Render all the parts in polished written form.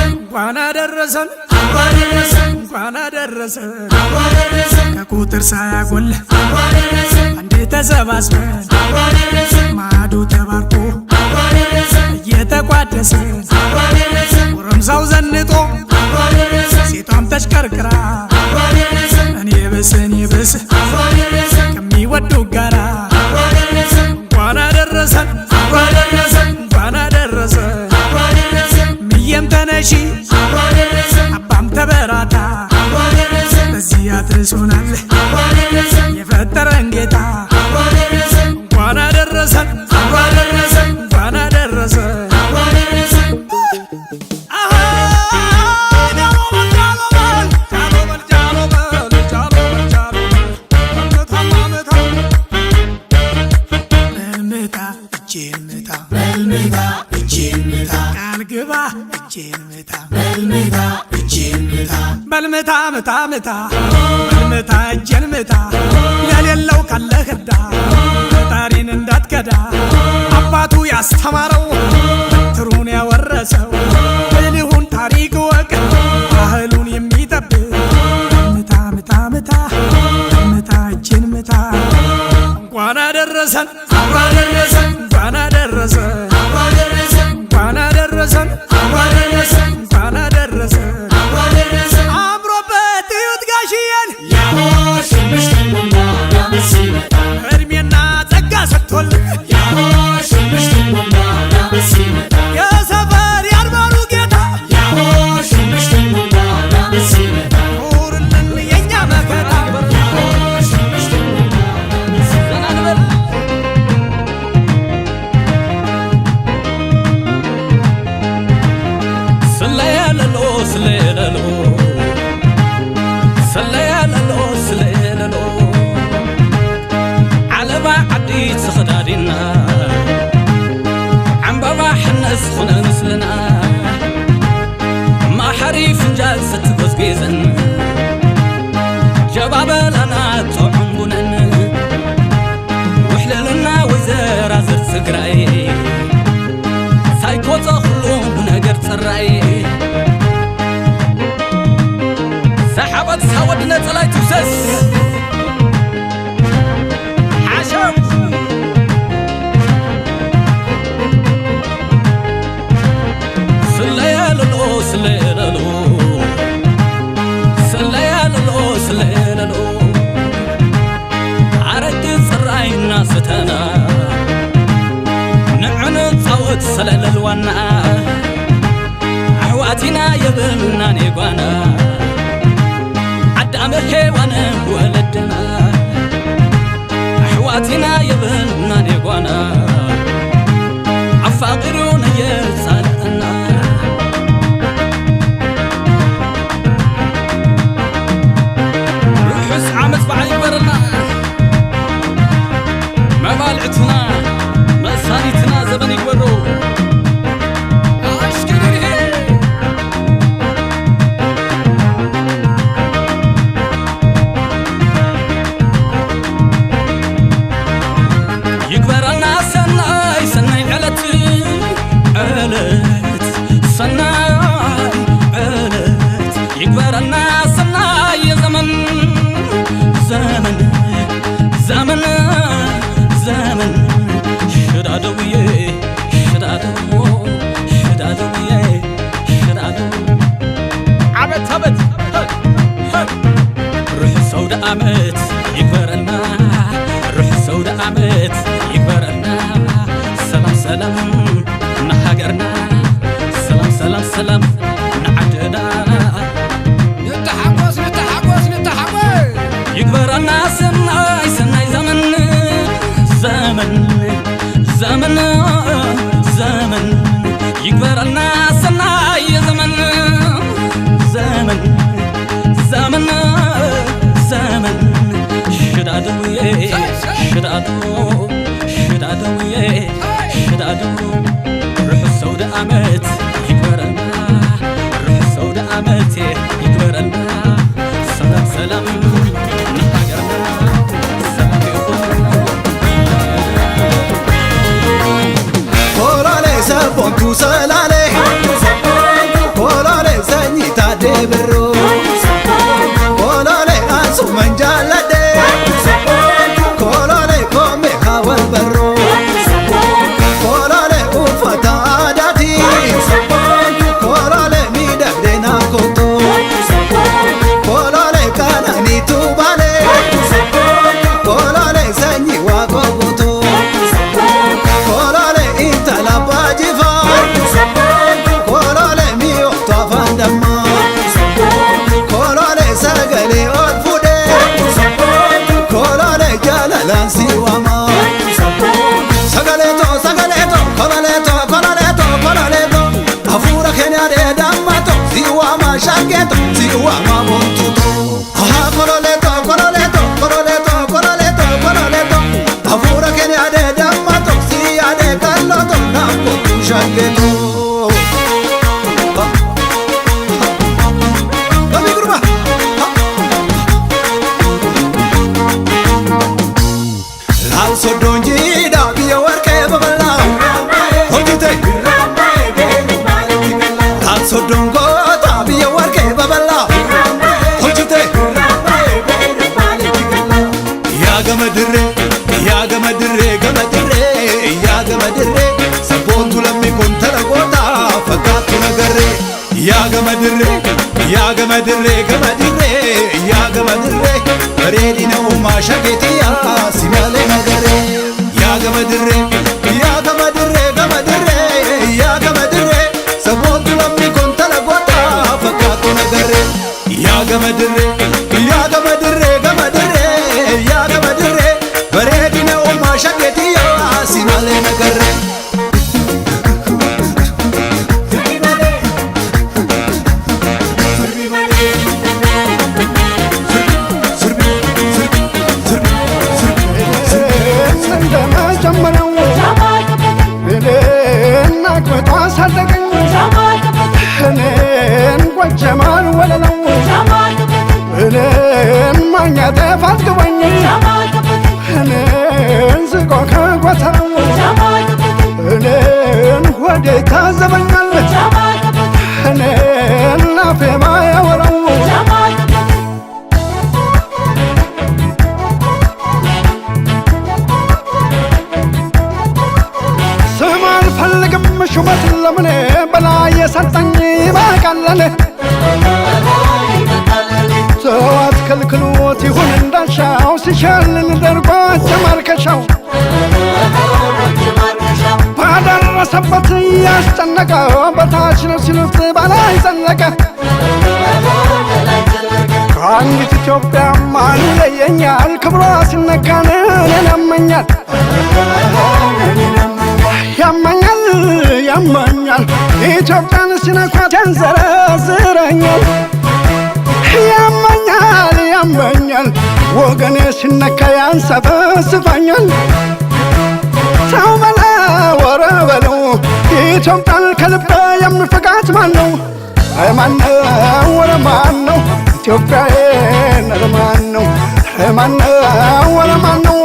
እንኳን አደረሰን እንኳን አደረሰን ከቁጥር ሳያጎል አንዴ ተሰባስበን ማዕዱ ተባርኮ እየተቋደሰን ጎረምሳው ዘንጦ ሴቷም ተሽከርክራ እኔ ብስ ከሚወዱ ጋራ እንኳን አደረሰን እንኳን አደረሰን ምየም ተነሺ አባም ተበራታ በዚህ አድርሶናል የፈጠረን ጌታ እንኳን አደረሰን እንኳን አደረሰን በልምታ ምታ በልምታ እጄን ምታ ለሌለው ካለ ህዳ ፈጣሪን እንዳትከዳ አባቱ ያስተማረው በትሩን ያወረሰው ብልሁን ታሪክ ወቅ ባህሉን የሚጠብቅ ምታ በልምታ እጄን ምታ እንኳን አደረሰን እንኳን አደረሰን እንኳን አደረሰን እንኳን አደረሰን አምሮበት እዩት ጋሽዬን እድሜና ጸጋ ሰጥቶልን የሰፈር ያድባሩ ጌታ ኑርልን የኛ መከታ ስለያለሎ ዓለባ ዓዲ ተኸዳዲና ዓምባባ ሕነስ ኾነ ምስልና ማሕሪ ፍንጃል ስትጐዝጌዘን ጀባበላና ጥዑም ቡነን ውሕለልና ወይዘራዝር ትግራይ ሳይኮፀ ኹሉ ብነገር ጽራይ سحبت سودنا طلعت وسس حشم سليالو عرد صراينا ستنا نعن صوت سلال الوانا أحواتنا يبلنا نيقوانا عدام حيوانا ولدنا أحواتنا يبلنا نيقوانا عفاقرون يسالنا روحس عمت بعي برنا ما بالعتنا ما صانيتنا زبن يقبرو زمن شدادو عبت روح سود عمت يكبرنا روح سود عمت يكبرنا سلام نحقرنا سلام نعجنا نتحقوس يكبرنا سناي زمن يكبرنا سناي زمن شدادو روح السود عمت يكبرنا روح السود عمت يكبرنا سلام نحقرنا shageto siwa mamontuto aha kololeto kololeto kololeto kololeto kololeto avura kene ade damato si ade kalloto nambo shageto so donji da biya warke babala hojite tan so dongo da biya warke babala hojite ya gamadre sabontu lammi kontara gota fakatu nagare ya gamadre baredi na umma shagetiya simale nagare ya gamadre sabontu lammi kontara gota fakatu nagare ya gamadre baredi na umma shagetiya simale nagare جمال ولا لو ما يتفات قواني نزقوك وترو وديك زبنال نافي ما يورو سمان فلق مشوبة لمني بلا يسرطني ما قلني سوات كلكلوت يهون انداشاو سيشالن درقوت جماركشاو بادر رسبت ياستنقاو بتاچنو سلوت بالاي زنقا كانت ኢትዮጵያ ማን ለየኛል ክብሯ ሲነካን ያመኛል ኢትዮጵያን ሲነኳት ያንዘረዝረኛል ያመኛል ወገኔ ሲነካ ያንሰፈስፈኛል ሰው በላ ወረ በለው ኢትዮጵያን ከልቤ የሚፈቃት ማነው ወረ ማነው ኢትዮጵያዬን ረማነው ወረ ማነው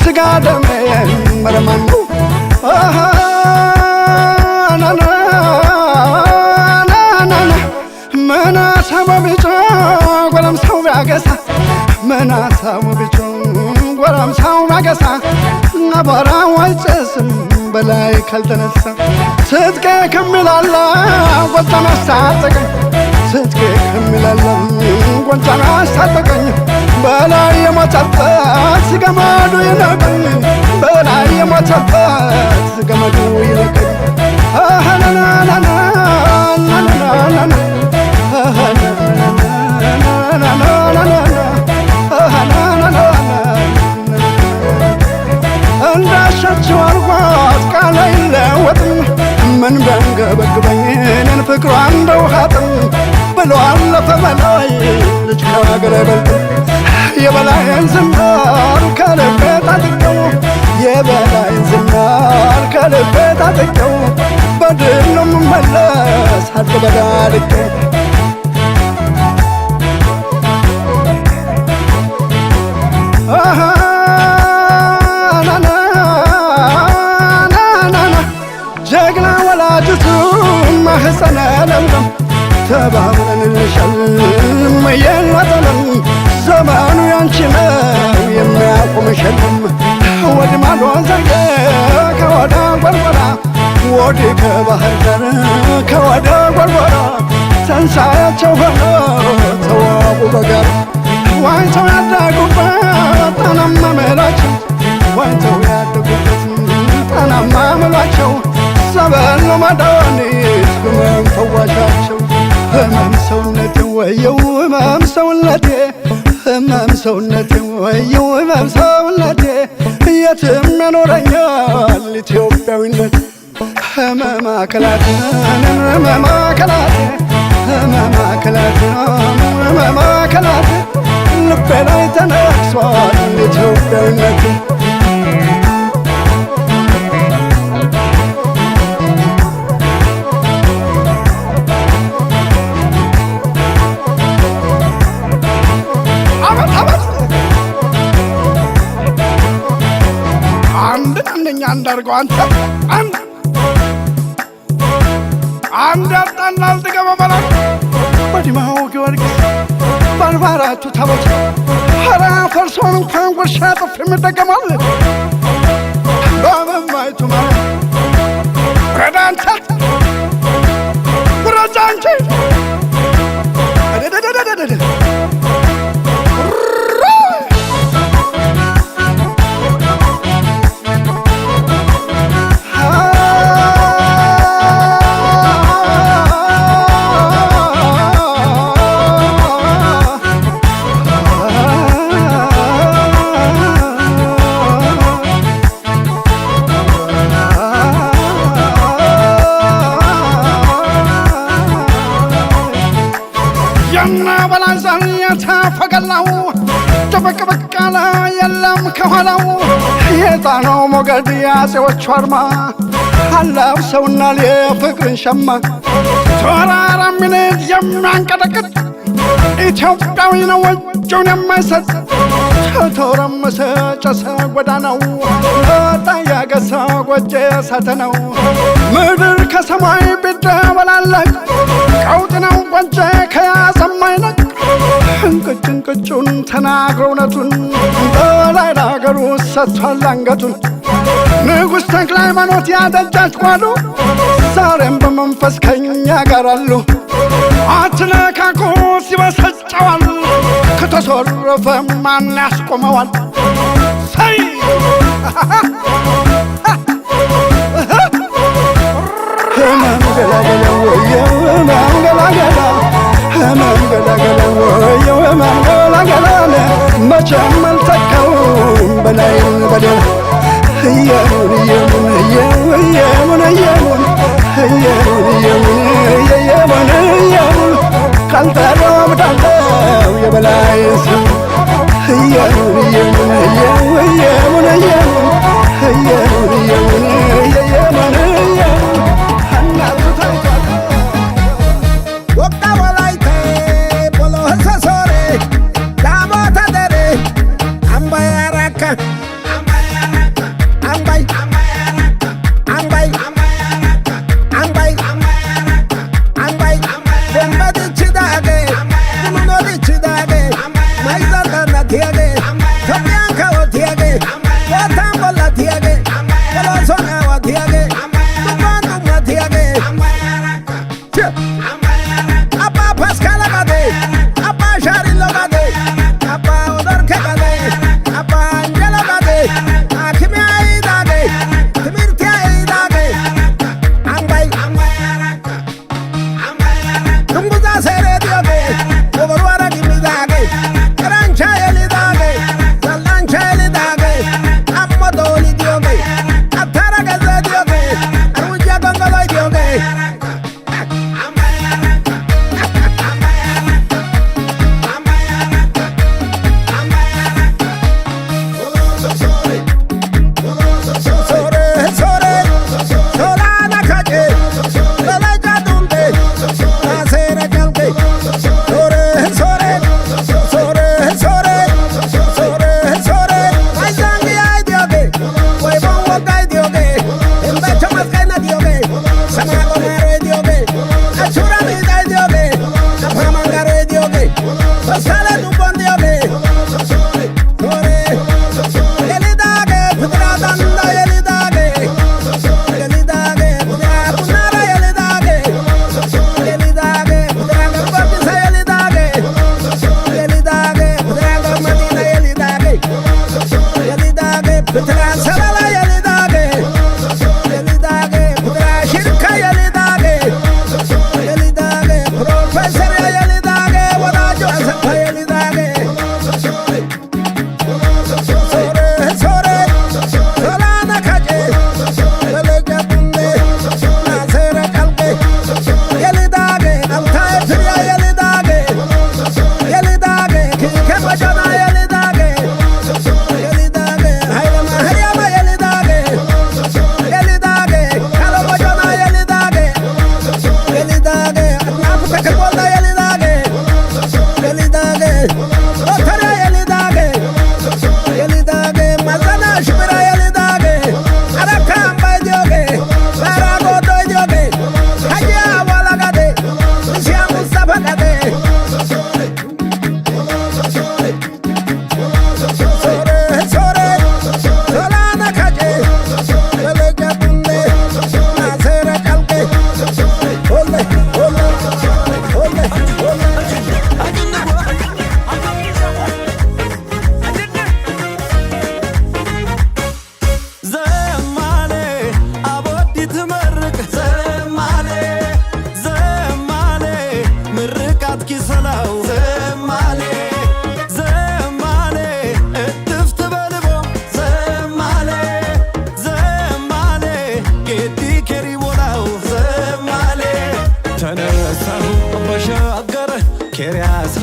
ስጋ ደሜን መረማነው ጎረምሳው ቢያገሳ አቧራው አይጨስም በላይ ካልተነሳ ስትቄ ከሚላላ ጎጃም አስታጠቀኝ በላይ የሞተበት ገመዱ ይለቀኝ በላይ የሞተበት ገመዱ ይለቀኝ እንዳሻቸው አርጓት ቃል አይለወጥም ምን በንገበግበኝ እኔን ፍቅሯ እንደ ውሃ ጥም ብሎ አለፈ በላይ ልጅ ከሀገር አይበልጥም የበላይን ዝናር ከልቤ ታጥቀው የበላይን ዝናር ከልቤ ታጥቀው በድል ነው የምመለስ አልበዳልቀው ጀግና ወላጅቱ ማህፀነ ለምለም ተባብረን እንሸልም የለጠለም ዘመኑ ያንቺ ነው የሚያቆም ሸልም ወድ ማዶ ዘርገ ከወደ ጎርጎራ ወዲ ከባህር ዳር ከወደ ጎርጎራ ተንሳያቸው ሆኖ ተዋቡ በጋራ ዋይተው ያደጉበት ጣናማ መላቸው ዋይተው ያደጉበት ጣናማ መላቸው ሰበል ነው መድኃኒት ህመም ፈዋሻቸው ህመም ሰውነቴ ወየው ህመም ሰውነቴ ህመም ሰውነቴ ወየው ህመም ሰውነቴ የትም ያኖረኛል ኢትዮጵያዊነት ህመም አካላቴ መማከላት መማከላት ልቤ ላይ ተነክሷል ኢትዮጵያዊነት አንደኛ አንዳርገው አንተ አንድ አጣና አልጥገበ መላክ በዲማው ጊዮርጊስ በአርባአራቱ ታቦት ኧረ ፈርሶን እንኳን ጉርሻ ጥፍ የምደገማል በመማይቱ ማለት ወረዳ አንተ ጉረጃ አንቺ ተፈገላው ተበቅበቃላ የለም ከኋላው የጣናው ሞገድ ያጼዎቹ አርማ አላብሰውና የፍቅርን ሸማ ተራራ ሚኒት የሚያንቀጠቅጥ ኢትዮጵያዊ ነው እጁን የማይሰጥ ተተረመሰ ጨሰ ጎዳናው ታያገሰ ጎጄ እሳት ነው ምድር ከሰማይ ቢደበላለቅ ቀውጥ ነው ጎጄ ከያዘማይለቅ እንቅጩን ተናግሮ እውነቱን በላይ ለአገሩ ሰጥቷል አንገቱን ንጉሥ ተክለ ሃይማኖት ያደጃች ጓሉ ዛሬም በመንፈስ ከኛ ጋር አሉ አትነካኩ ሲበሰጨዋል ከተሶረፈ ማን ያስቆመዋል ሰይ መንገላገላ መንገላገላ መንገላገላ መንገላገላ መቼም አልተካውም በላይን በደል እየሙን እየሙን እየሙን እየሙን እየሙን እየሙን እየሙን ካልጠራው አምዳለው የበላይ ስም እየሙን እየሙን እየሙን እየሙን እየሙን እየሙን እየሙን Tiage, Tomianka o tiage, Watambala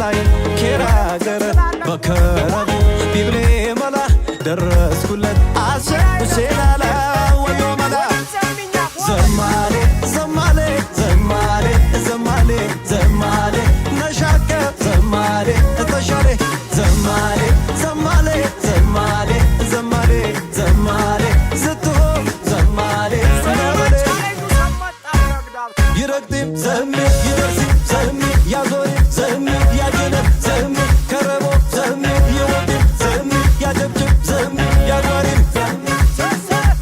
ላይ ኬራ ገረ በከረቡ ቢብሌ መላ ደረስኩለት አሸብሴላላ ወዮ መላ ዘማሌ ዘማሌ ዘማሌ ዘማሌ ዘማሌ ነሻከ ዘማሌ ተሻሌ ዘማሌ ዘማሌ ዘማሌ ዘማሌ ዘማሌ ስትሆን ዘማሌ ዘማሌ ይረግጥም ዘምር ይደርስም ዘምር ያዞር ዘምር ያጀነብ ዘምር ከረቦ ዘምር ይወድም ዘምር ያጀብጅብ ዘምር ያጓሪም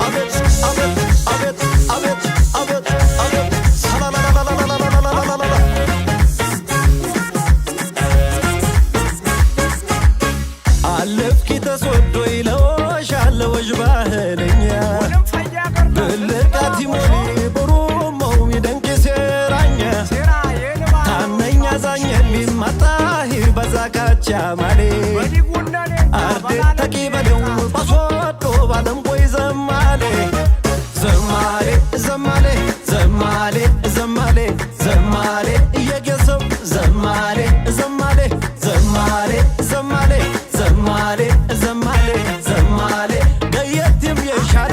አቤት አቤት አቤት አቤት አቤት አቤት ሰላላላላላላላላላላ አለፍኪ ተስወዶ ይለወሽ አለወሽ ባህለኛ ብልቃት ይሞሊ በሩመው ይደንቅ ሴራኛ ታነኛ ዛኘሊ ማጣሂ በዛካቻ ማሌ አርዴት ተቂበለው ባስወዶ ባለም ቆይ ዘማሌ ዘማሌ ዘማሌ ዘማሌ ዘማሌ ዘማሌ እየገሰው ዘማሌ ዘማሌ ዘማሌ ዘማሌ ዘማሌ ዘማሌ ዘማሌ ገየትም የሻሌ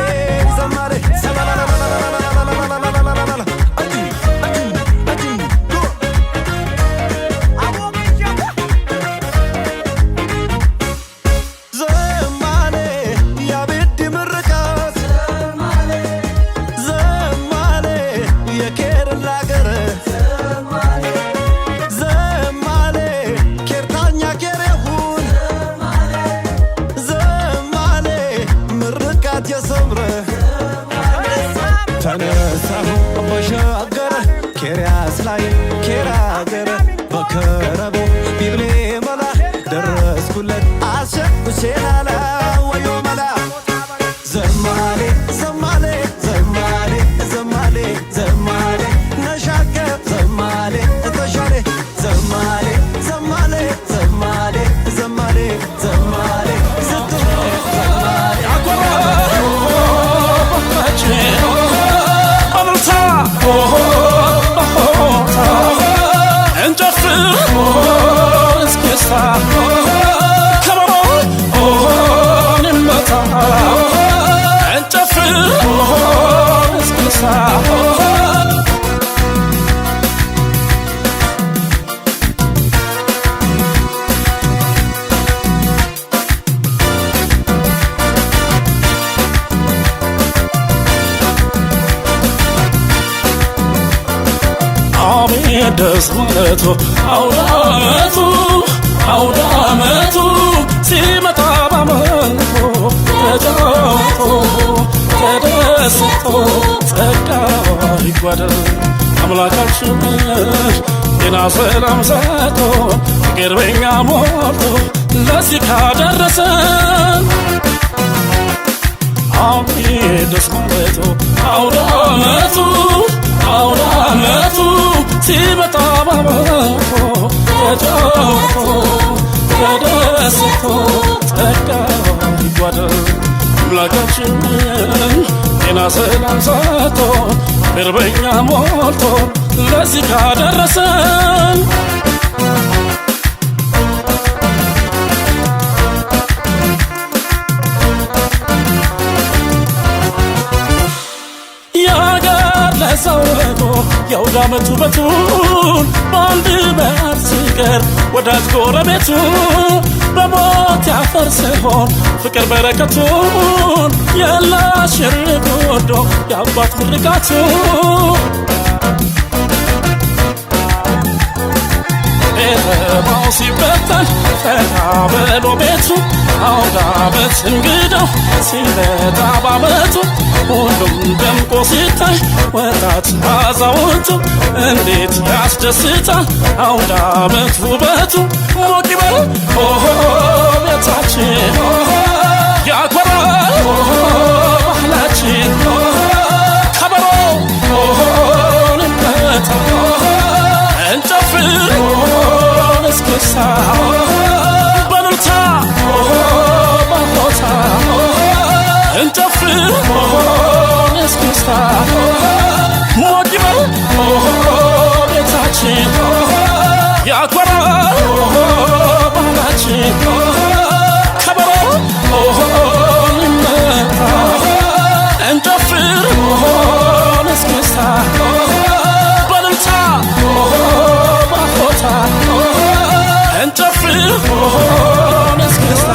ዘማሌ ሰላላላላላላላላላላላላ አጂ አጂ አጂ ዘማሌ ያብድ ምርቃት ዘማሌ ዘማሌ የኬርን ላገረ ዘማሌ ዘማሌ ኬርታኛ ኬሬሁን ዘማሌ ምርቃት የሰምረ ተነሳሁ በሻገረ ኬርያስ ላይ ኬራ ገረ በከረቦ ቢብሌ መላ ደረስኩለት አሸብሴላላ ወዮ መላ ዘማሌ ዘማሌ ዘማሌ ዘማሌ ዘማሌ ነሻከ ዘማሌ ተሻሌ ዘማሌ ዘማሌ ዘማሌ ዘማሌ ዘማሌ ስትሆን ዘማሌ ደስ ማለቱ አውዳመቱ አውዳመቱ ሲመጣ ባመልኮ ተጫውቶ ተደስቶ ጸጋዋ ይጓደል አምላካችን ጤና ሰላም ሰጥቶ ፍቅር በኛ ሞልቶ ለዚህ ካደረሰን አሜን ደስ ማለቱ አውዳመቱ አውዳመቱ ሲመጣ ባመልኮ ተጫውቶ ተደስቶ ጸጋዋ ይጓደል አምላካችን ጤና ሰላም ሰጥቶ ፍቅር በኛ ሞልቶ ለዚህ ካደረሰን ሰውቶ የአውዳመቱ በቱን በአንድ በር ሲቀር ወዳጅ ጎረቤቱ በሞት ያፈር ሲሆን ፍቅር በረከቱን የላሽር ጎዶ የአባት ምርቃቱ ቤተማው ሲበተን ፈታ በሎ ቤቱ አውዳመት እንግዳው ሲመጣ ባመቱ ሁሉም ደምቆ ሲታይ ወጣት አዛውንቱ እንዴት ያስደስታል አውዳመት ውበቱ ሞቅ ይበል ኦሆ ቤታችን ያኮራል ኦሆ ባህላችን ከበሮ ኦሆ እንመታ እንጨፍር እስክስታ በእልልታ በሆታ እንጨፍር እስክስታ ሞቅ ይበል ቤታችን ያኮራል እስክስታ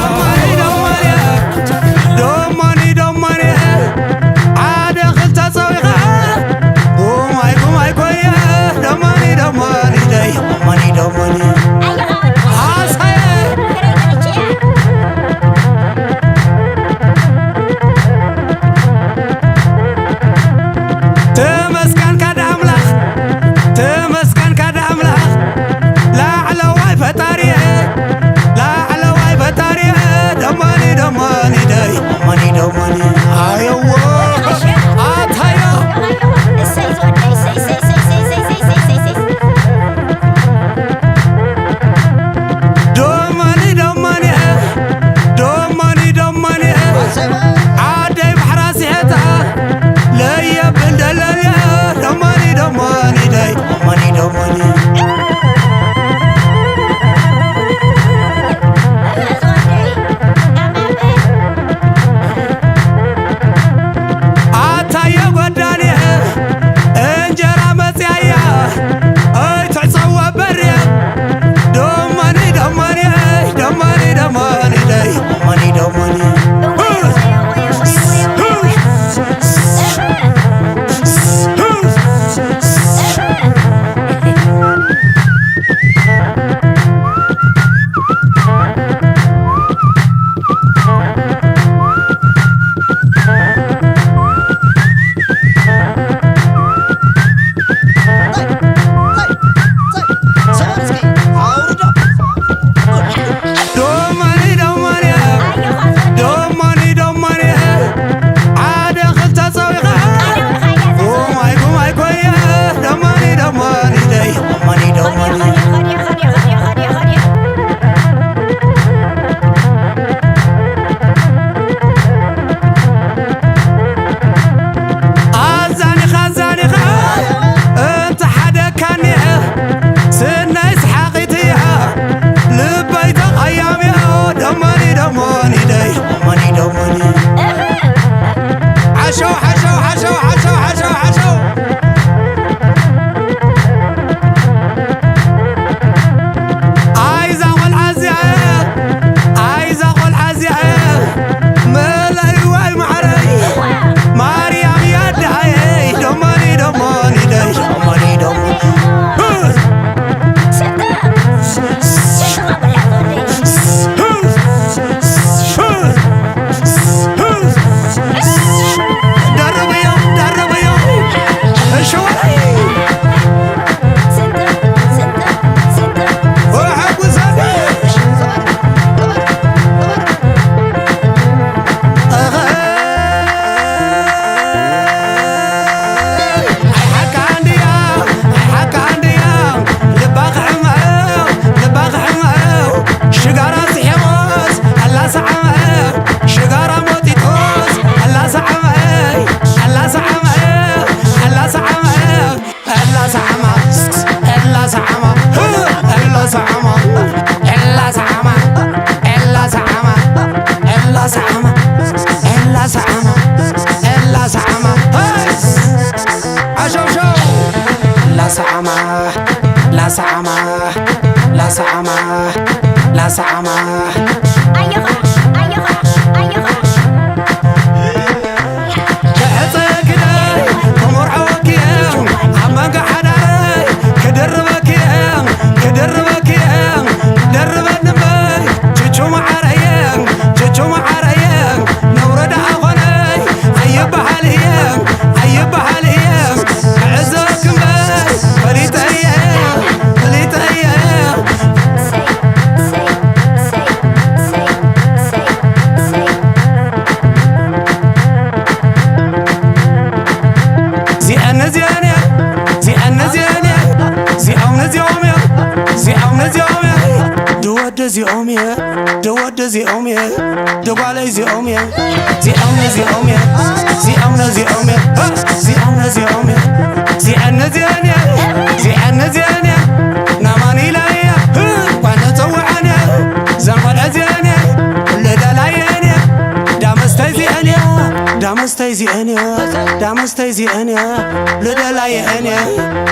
دامستيزي أنا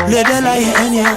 لدلاي أنا